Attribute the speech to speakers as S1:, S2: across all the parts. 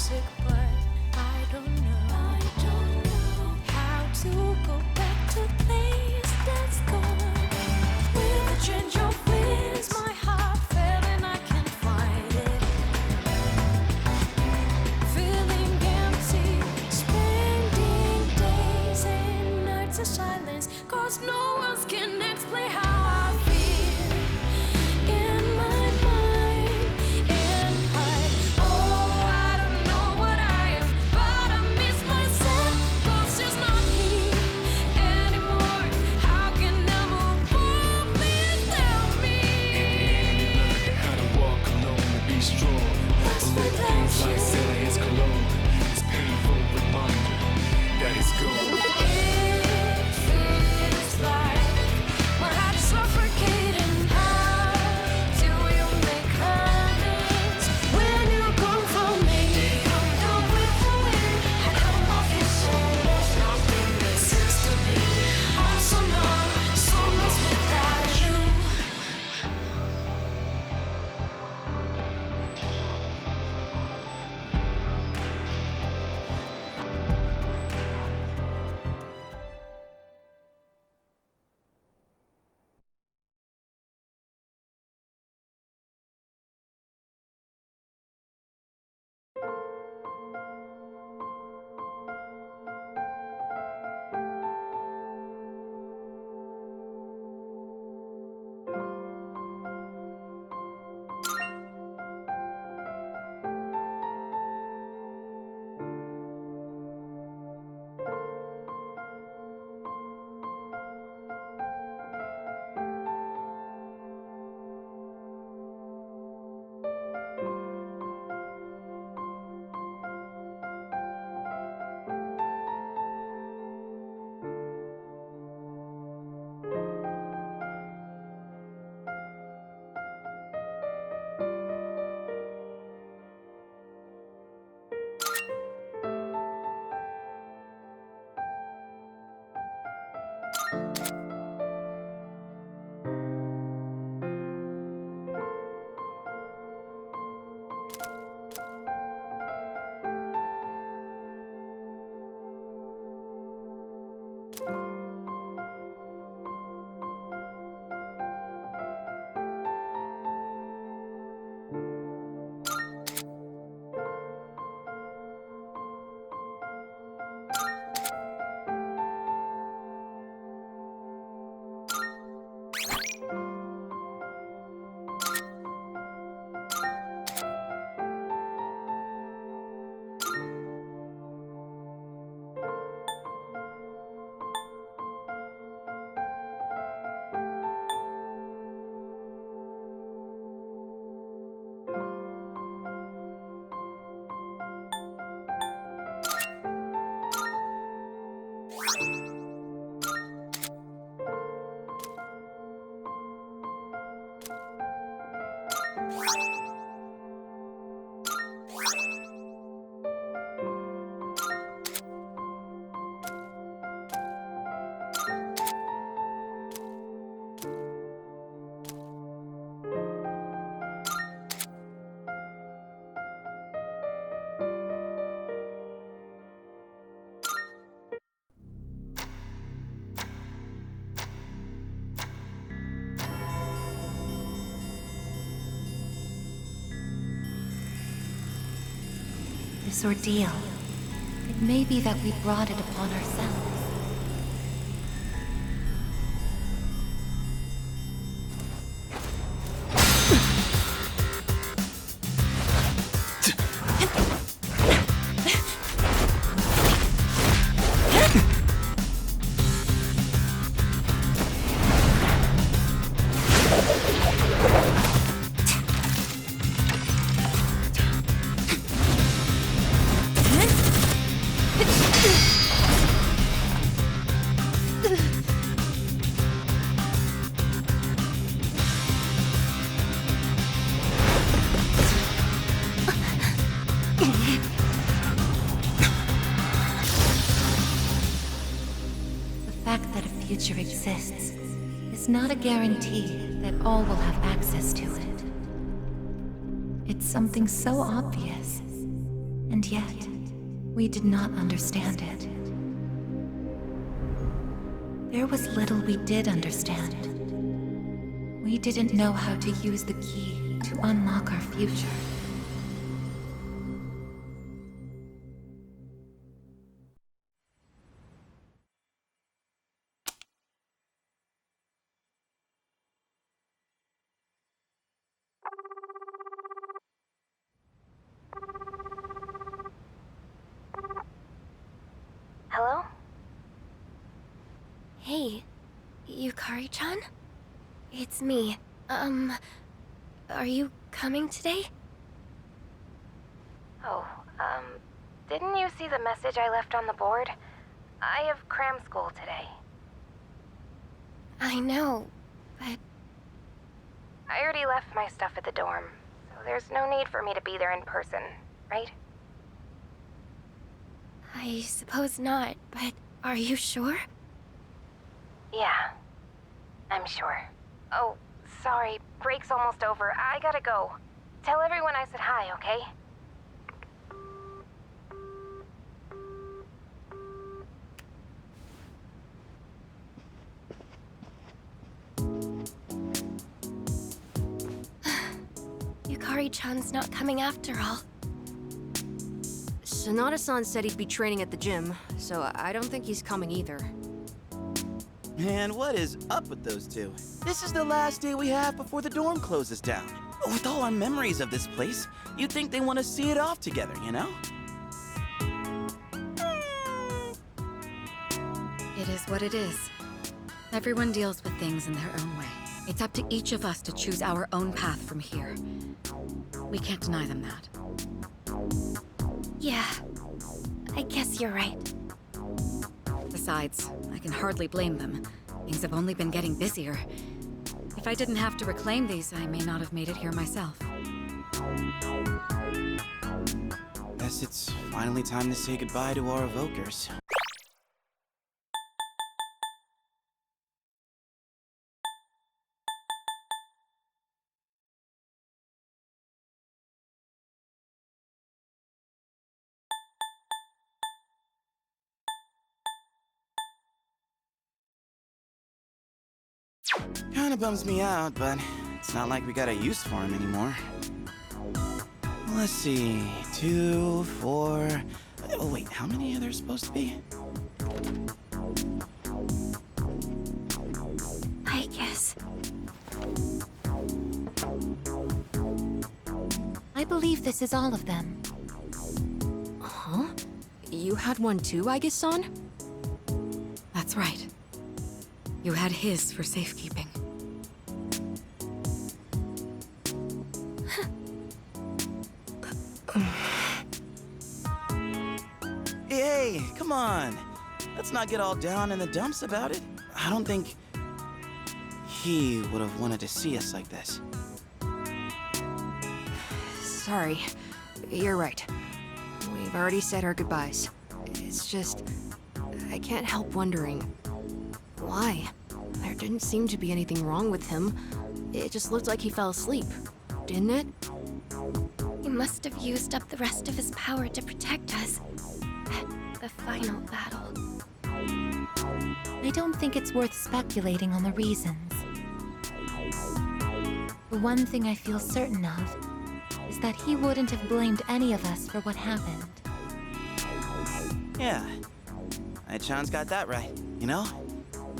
S1: toxic, but I don't know how to go back to the place that's gone. With a change of winds, my heart fell and I can't find it. Feeling empty, spending days and nights in silence, 'cause no one can explain how I feel in my mind. And I don't know what I am, but I miss myself, 'cause it's not me anymore. How can I move on without me?
S2: How to walk alone and be strong.
S1: Lost
S2: Little things
S1: without
S2: like
S1: you.
S2: Santa is cologne. It's painful reminder that it's gone.
S1: It feels like my heart's suffocating. How do you make amends when you're gone from me? Come down with the wind. I don't know if you saw nothing makes sense to me. I'm so numb, so lost without you.
S3: This ordeal, it may be that we brought it upon ourselves. Future exists is not a guarantee that all will have access to it. It's something so obvious, And yet, we did not understand it. There was little we did understand. We didn't know how to use the key to unlock our future.
S4: Hello? Hey, Yukari-chan? It's me. Are you coming today? Oh, didn't you see the message I left on the board? I have cram school today. I know, but... I already left my stuff at the dorm, so there's no need for me to be there in person, right? I suppose not, but are you sure? Yeah, I'm sure. Oh, sorry, break's almost over. I gotta go. Tell everyone I said hi, okay? Yukari-chan's not coming after all.
S5: Sonata-san said he'd be training at the gym, so I don't think he's coming either.
S6: Man, what is up with those two? This is the last day we have before the dorm closes down. With all our memories of this place, you'd think they want to see it off together, you know?
S7: It is what it is. Everyone deals with things in their own way. It's up to each of us to choose our own path from here. We can't deny them that.
S4: Yeah, I guess you're right.
S7: Besides, I can hardly blame them. Things have only been getting busier. If I didn't have to reclaim these, I may not have made it here myself.
S6: Guess it's finally time to say goodbye to our evokers. Kinda bums me out, but it's not like we got a use for him anymore. Let's see, 2, 4... Oh wait, how many are there supposed to be?
S4: I guess.
S3: I believe this is all of them.
S5: Huh? You had one too, Aigis-san?
S7: That's right. You had his for safekeeping.
S6: Hey, come on! Let's not get all down in the dumps about it. I don't think he would have wanted to see us like this.
S5: Sorry. You're right. We've already said our goodbyes. It's just... I can't help wondering... why? There didn't seem to be anything wrong with him. It just looked like he fell asleep. Didn't it?
S4: He must have used up the rest of his power to protect us. At the final battle.
S3: I don't think it's worth speculating on the reasons. The one thing I feel certain of is that he wouldn't have blamed any of us for what happened.
S6: Yeah. Ai-chan's got that right, you know?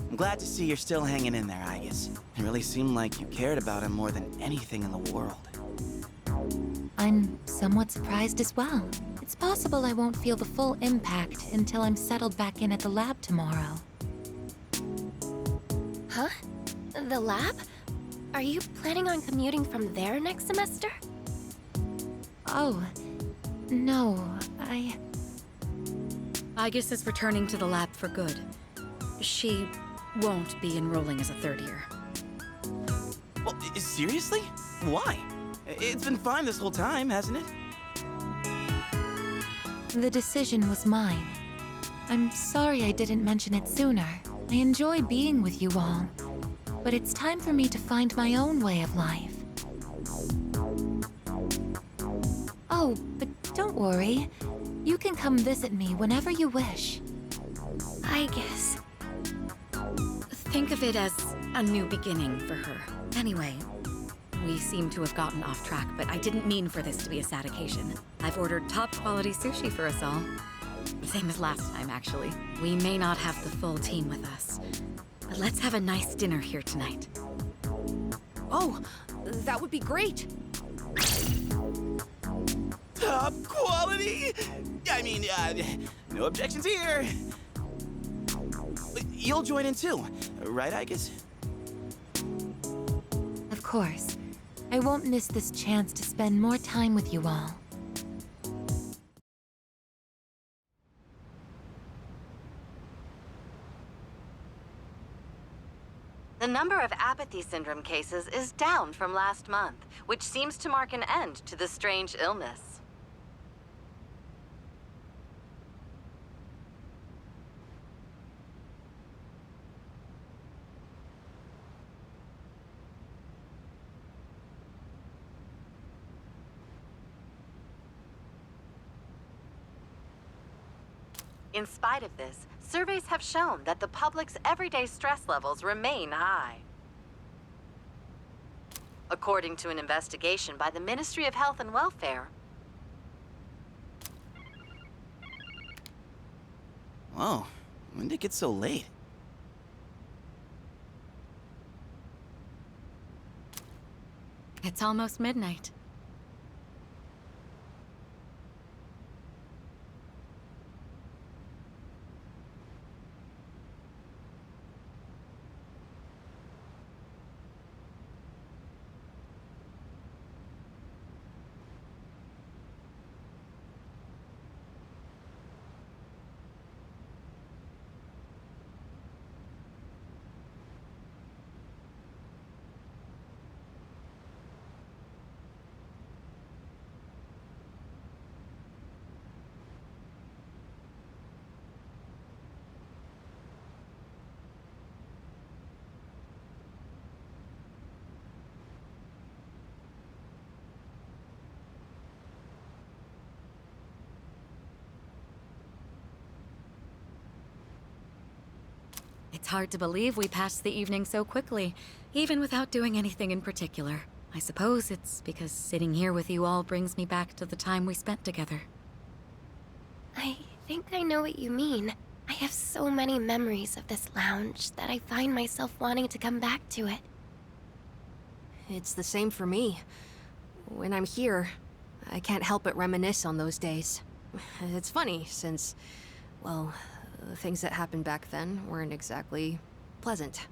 S6: I'm glad to see you're still hanging in there, Aigis. It really seemed like you cared about him more than anything in the world.
S3: I'm somewhat surprised as well. It's possible I won't feel the full impact until I'm settled back in at the lab tomorrow.
S4: Huh? The lab? Are you planning on commuting from there next semester?
S3: Oh, no,
S7: Aigis is returning to the lab for good. She won't be enrolling as a third year.
S6: Well, seriously? Why? It's been fine this whole time, hasn't it?
S3: The decision was mine. I'm sorry I didn't mention it sooner. I enjoy being with you all. But it's time for me to find my own way of life. Oh, but Don't worry. You can come visit me whenever you wish.
S4: I guess.
S7: Think of it as a new beginning for her. Anyway, we seem to have gotten off track, but I didn't mean for this to be a sad occasion. I've ordered top-quality sushi for us all. Same as last time, actually. We may not have the full team with us, but let's have a nice dinner here tonight.
S5: Oh, that would be great.
S6: Top quality? I mean, no objections here. You'll join in too, right, Igus?
S3: Of course. I won't miss this chance to spend more time with you all.
S8: The number of apathy syndrome cases is down from last month, which seems to mark an end to the strange illness. In spite of this, surveys have shown that the public's everyday stress levels remain high. According to an investigation by the Ministry of Health and Welfare,
S6: Whoa, when did it get so late?
S7: It's almost midnight. It's hard to believe we passed the evening so quickly, even without doing anything in particular. I suppose it's because sitting here with you all brings me back to the time we spent together.
S4: I think I know what you mean. I have so many memories of this lounge that I find myself wanting to come back to it.
S5: It's the same for me. When I'm here, I can't help but reminisce on those days. It's funny, since, well, the things that happened back then weren't exactly pleasant.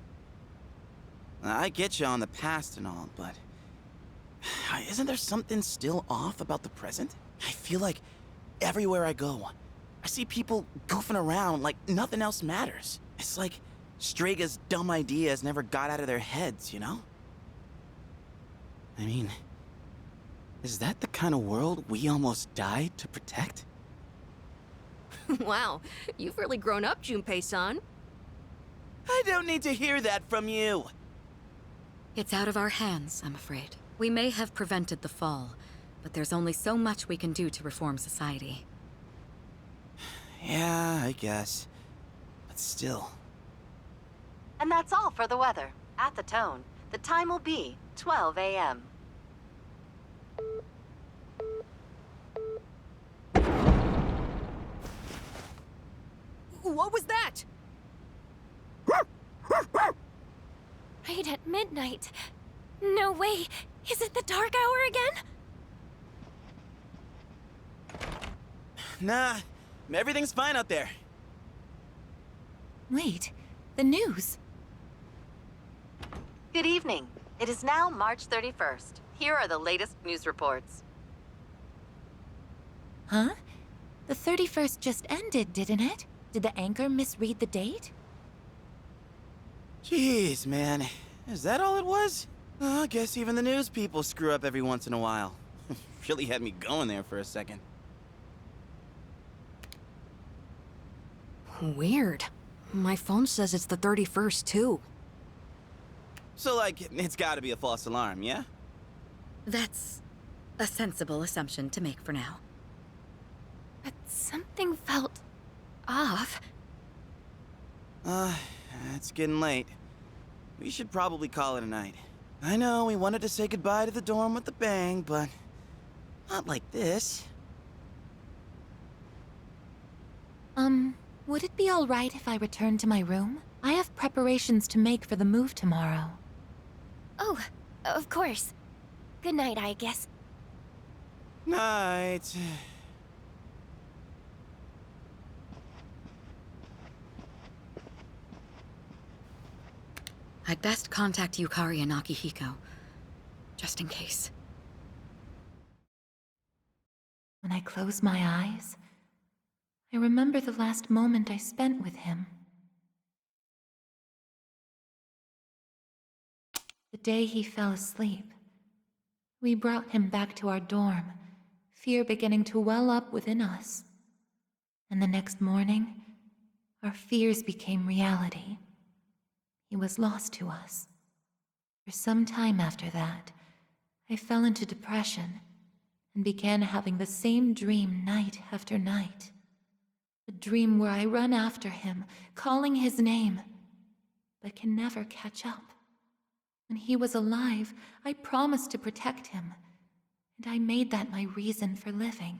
S6: I get you on the past and all, but isn't there something still off about the present? I feel like everywhere I go, I see people goofing around like nothing else matters. It's like Strega's dumb ideas never got out of their heads, you know? I mean, is that the kind of world we almost died to protect?
S5: Wow, you've really grown up, Junpei-san.
S6: I don't need to hear that from you.
S7: It's out of our hands, I'm afraid. We may have prevented the fall, but there's only so much we can do to reform society.
S6: Yeah, I guess. But still.
S8: and that's all for the weather. At the tone, the time will be 12 a.m.
S5: What was that?
S4: Right at midnight. No way. Is it the dark hour again?
S6: Nah, everything's fine out there.
S3: Wait, the news.
S8: Good evening. It is now March 31st. Here are the latest news reports.
S3: Huh? The 31st just ended, didn't it? Did the anchor misread the date?
S6: Jeez, man. Is that all it was? I guess even the news people screw up every once in a while. Really had me going there for a second.
S5: Weird. My phone says it's the 31st, too.
S6: So, like, it's gotta be a false alarm, yeah?
S7: That's a sensible assumption to make for now.
S4: but something felt off.
S6: It's getting late. We should probably call it a night. I know we wanted to say goodbye to the dorm with a bang, but not like this.
S3: Would it be alright if I returned to my room? I have preparations to make for the move tomorrow.
S4: Oh, of course. Good night, I guess.
S6: Night.
S7: I'd best contact Yukari and Akihiko, just in case.
S3: When I close my eyes, I remember the last moment I spent with him. The day he fell asleep. We brought him back to our dorm, fear beginning to well up within us. And the next morning, our fears became reality. He was lost to us. For some time after that, I fell into depression and began having the same dream night after night. A dream where I run after him, calling his name, but can never catch up. When he was alive, I promised to protect him, and I made that my reason for living.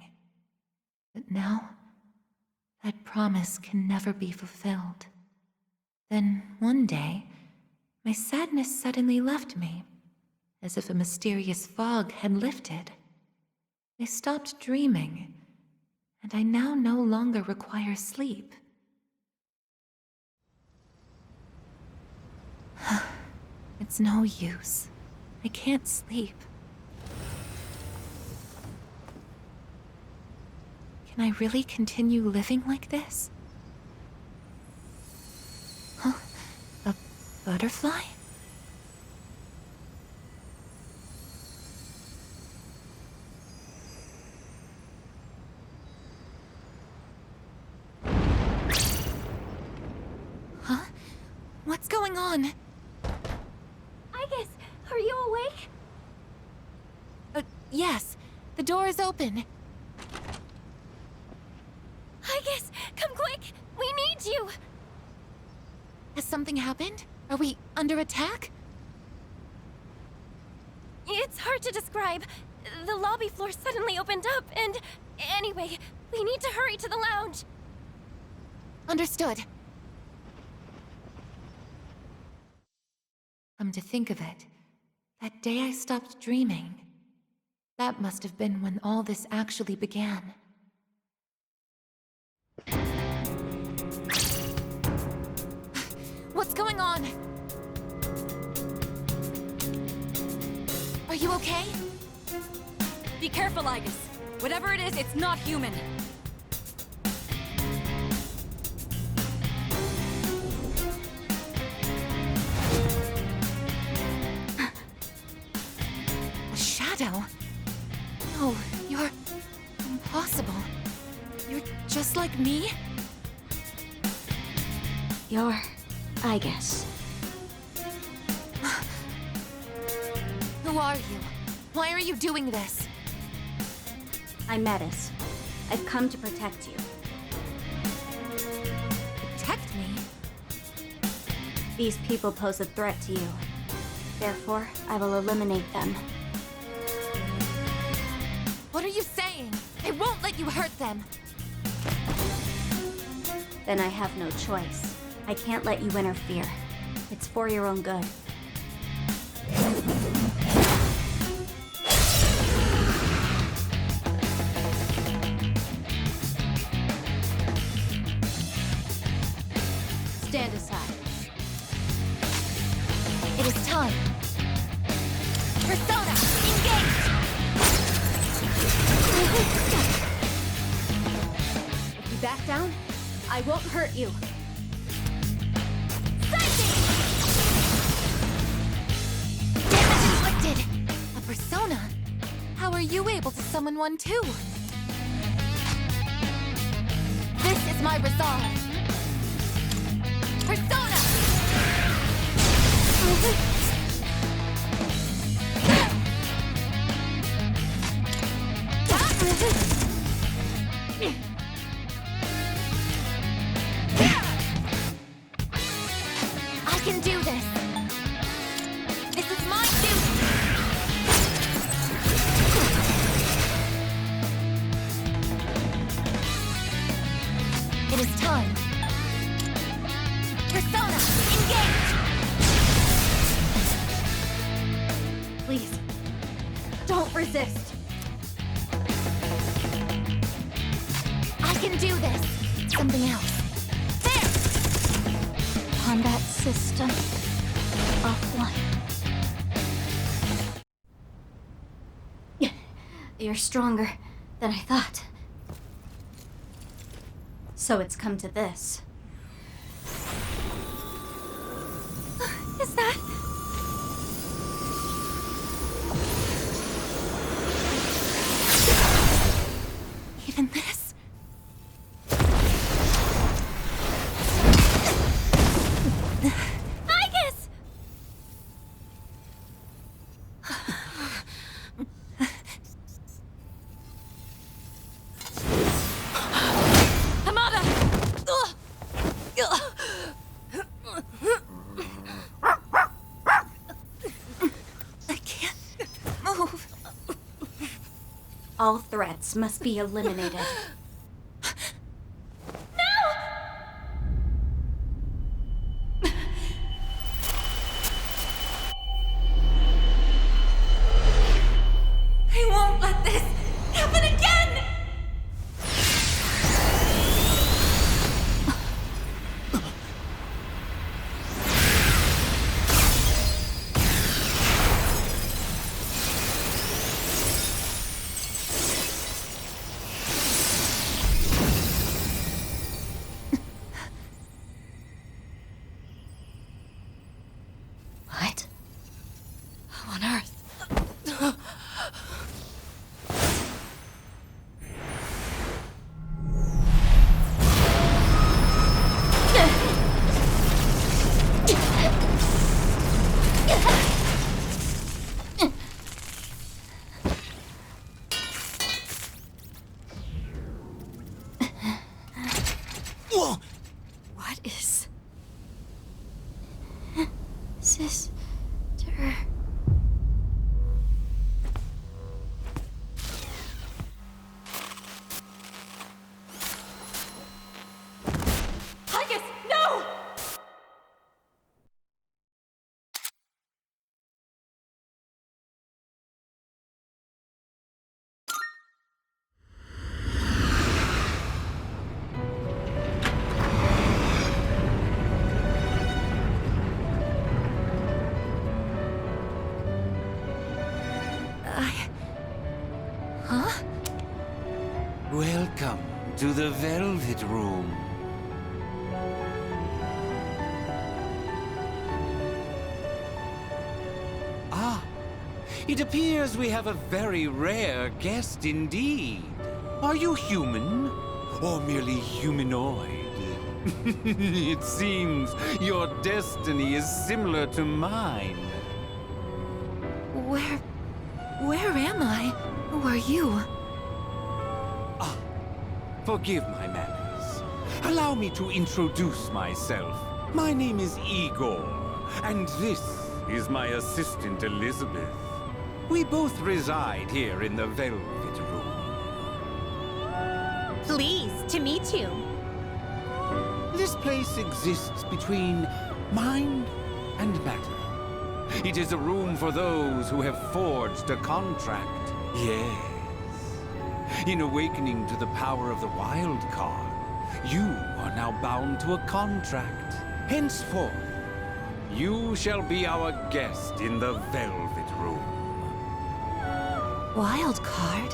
S3: But now, that promise can never be fulfilled. Then, one day, my sadness suddenly left me, as if a mysterious fog had lifted. I stopped dreaming, and I now no longer require sleep. It's no use. I can't sleep. Can I really continue living like this? Huh? A butterfly? Huh? What's going on?
S4: Aigis, are you awake?
S3: Yes. The door is open.
S4: Aigis, come quick! We need you!
S3: Has something happened? Are we under attack?
S4: It's hard to describe. The lobby floor suddenly opened up, and... Anyway, we need to hurry to the lounge.
S3: Understood. Come to think of it, that day I stopped dreaming. That must have been when all this actually began. What's going on? Are you okay?
S9: Be careful, Aigis. Whatever it is, it's not human.
S3: A shadow? No, you're... impossible. You're just like me?
S4: You're... Aigis.
S3: Who are you? Why are you doing this?
S10: I'm Metis. I've come to protect you.
S3: Protect me?
S10: These people pose a threat to you. Therefore, I will eliminate them.
S3: What are you saying? I won't let you hurt them!
S10: Then I have no choice. I can't let you interfere. It's for your own good.
S4: Stand aside.
S3: It is time! Persona, engage!
S10: If you back down, I won't hurt you.
S3: Damage inflicted! A persona? How are you able to summon one too? This is my resolve! Persona! this! This is my duty! It is time. Persona, engage!
S10: Please, don't resist.
S3: I can do this! Something else. There!
S10: Combat system offline. You're stronger than I thought. So it's come to this.
S3: Is that... even this? Icus!
S9: Hamada!
S3: I can't move.
S10: All threats must be eliminated.
S3: I won't let this happen again!
S10: What?
S9: On Earth.
S6: Whoa!
S9: What is...
S10: Sister.
S9: Icus, no!
S3: Huh?
S11: Welcome to the Velvet Room. Ah, it appears we have a very rare guest indeed. Are you human? Or merely humanoid? It seems your destiny is similar to mine.
S3: Where am I? Who are you?
S11: Ah, forgive my manners. Allow me to introduce myself. My name is Igor, and this is my assistant Elizabeth. We both reside here in the Velvet Room.
S10: Pleased to meet you.
S11: This place exists between mind and matter. It is a room for those who have forged a contract. Yes. In awakening to the power of the wild card, you are now bound to a contract. Henceforth, you shall be our guest in the Velvet Room.
S3: Wild card?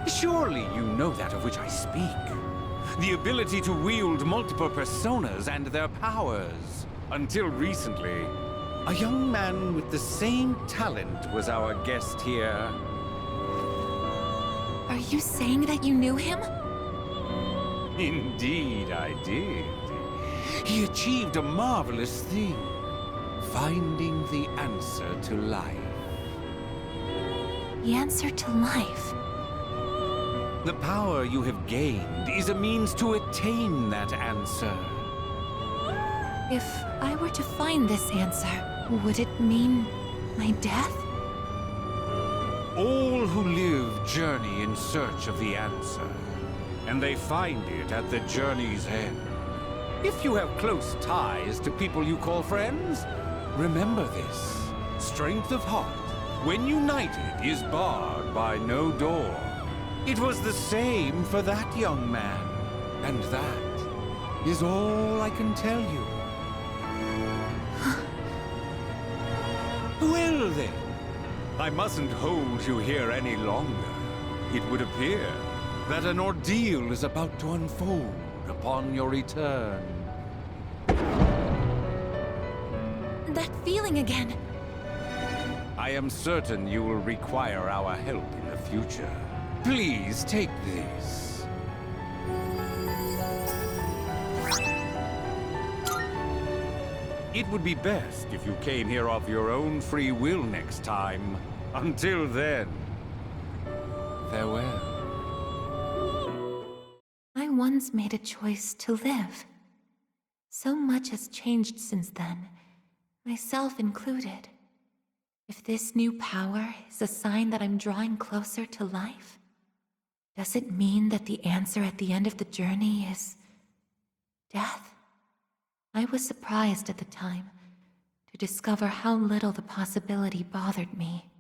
S11: Surely you know that of which I speak. The ability to wield multiple personas and their powers. Until recently, a young man with the same talent was our guest here.
S3: Are you saying that you knew him?
S11: Indeed, I did. He achieved a marvelous thing, finding the answer to life.
S3: The answer to life?
S11: The power you have gained is a means to attain that answer.
S3: If I were to find this answer, would it mean my death?
S11: All who live journey in search of the answer, and they find it at the journey's end. If you have close ties to people you call friends, remember this. Strength of heart, when united, is barred by no door. It was the same for that young man, and that is all I can tell you. Well then, I mustn't hold you here any longer. It would appear that an ordeal is about to unfold upon your return.
S3: That feeling again.
S11: I am certain you will require our help in the future. Please take this. It would be best if you came here of your own free will next time. Until then, farewell.
S3: I once made a choice to live. So much has changed since then, myself included. If this new power is a sign that I'm drawing closer to life, does it mean that the answer at the end of the journey is death? I was surprised at the time to discover how little the possibility bothered me.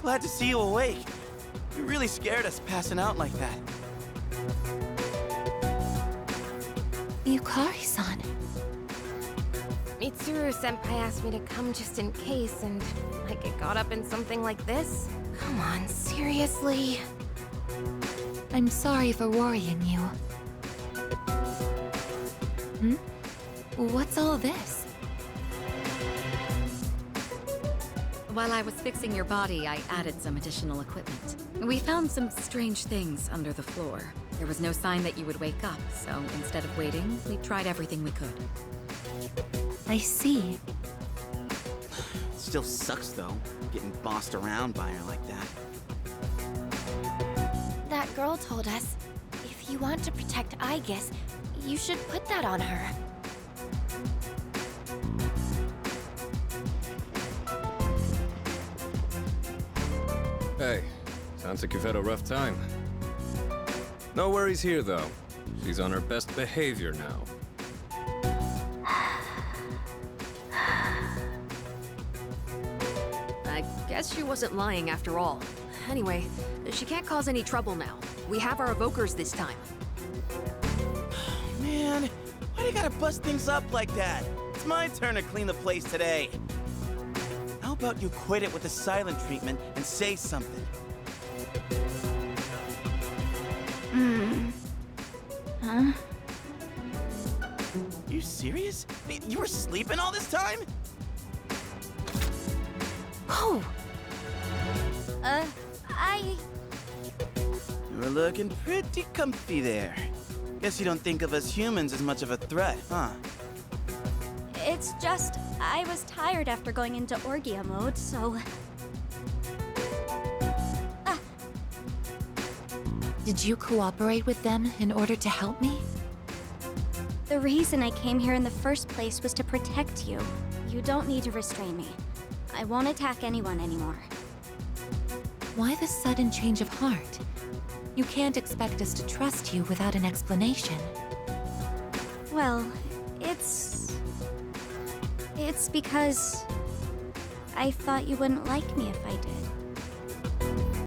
S6: Glad to see you awake. You really scared us passing out like that.
S3: Yukari-san.
S4: Mitsuru-senpai asked me to come just in case, and I get caught up in something like this? Come on, seriously?
S3: I'm sorry for worrying you. What's all this?
S7: While I was fixing your body, I added some additional equipment. We found some strange things under the floor. There was no sign that you would wake up, so instead of waiting, we tried everything we could.
S3: I see.
S6: Still sucks, though, getting bossed around by her like that.
S4: That girl told us, if you want to protect Aigis, you should put that on her.
S12: Hey, sounds like you've had a rough time. No worries here, though. She's on her best behavior now.
S5: I guess she wasn't lying after all. Anyway, she can't cause any trouble now. We have our evokers this time.
S6: Man, why do you gotta bust things up like that? It's my turn to clean the place today. How about you quit it with the silent treatment and say something?
S10: Huh?
S6: You serious? You were sleeping all this time?
S3: Oh!
S6: You were looking pretty comfy there. Guess you don't think of us humans as much of a threat, huh?
S10: It's just, I was tired after going into Orgia mode, so...
S3: Did you cooperate with them in order to help me?
S10: The reason I came here in the first place was to protect you. You don't need to restrain me. I won't attack anyone anymore.
S3: Why the sudden change of heart? You can't expect us to trust you without an explanation.
S10: Well, it's because... I thought you wouldn't like me if I did.